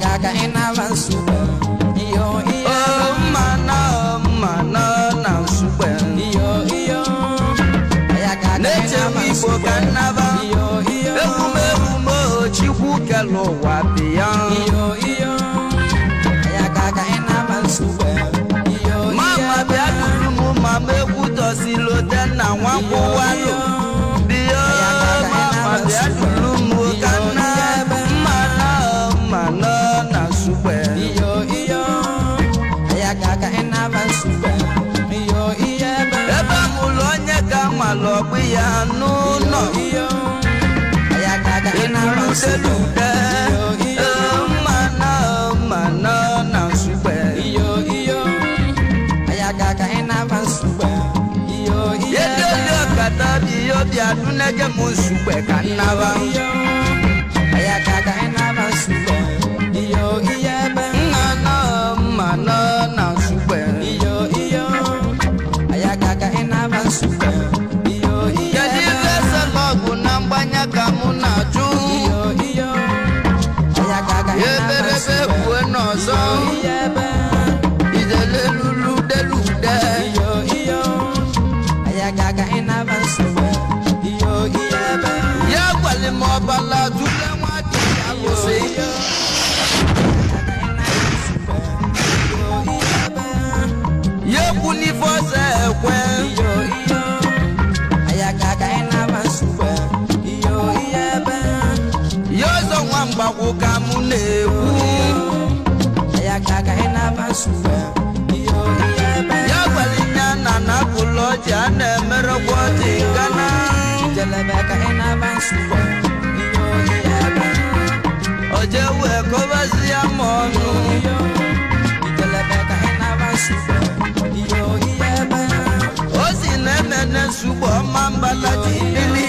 Gaga inava super iyo iyo mana na super iyo iyo aya gaga inava super iyo iyo emume chikwu kelo wa bia iyo iyo aya gaga inava super iyo mama bia dulu mama ekutosi lo den na wan ko wa lo bia mama bia dulu mu kana mana na super iyo iyo aya gaga inava super iyo iyo ebe mulo nye ka malo gbe ya nu no iyo aya gaga inava super iyo iyo mana na super iyo iyo aya gaga inava super iyo iyo yedo kata biyo bia dunege mu super kanava aya gaga inava super iyo iyo mana na super iyo iyo aya gaga inava super iyo iyo jadi vesa logo na mbanya kamu na ju iyo iyo aya gaga inava super bueno so idele lulu de lude iyo iyo aya gaga inava super iyo iyo ya kwale mo bala dule wa di awose ye kuni fose kwe iyo iyo aya gaga inava super iyo iyo yo zo nwamba ku kamu neku aya gaga inava super iyo iyo ya kwale nyana na kulo jana mere kwoti kana jelebeka inava super iyo iyo oje we ko bazia monu iyo jelebeka inava super iyo iyo osi nene subo mamba la jibili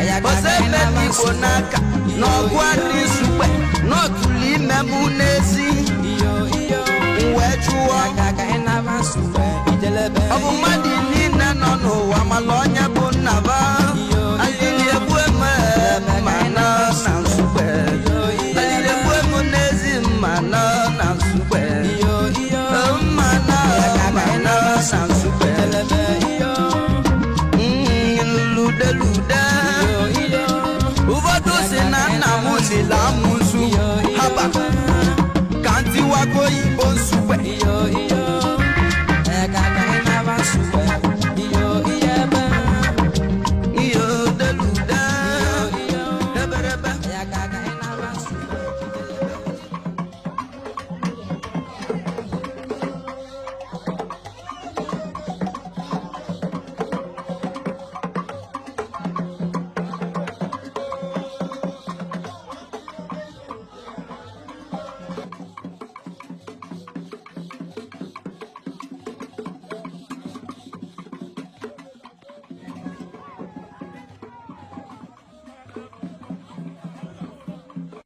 aya gaga ose inava meni konaka no gwani supe no tuli memunesi iyo iyo wechuo aya gaga inava super jelebeka abu madini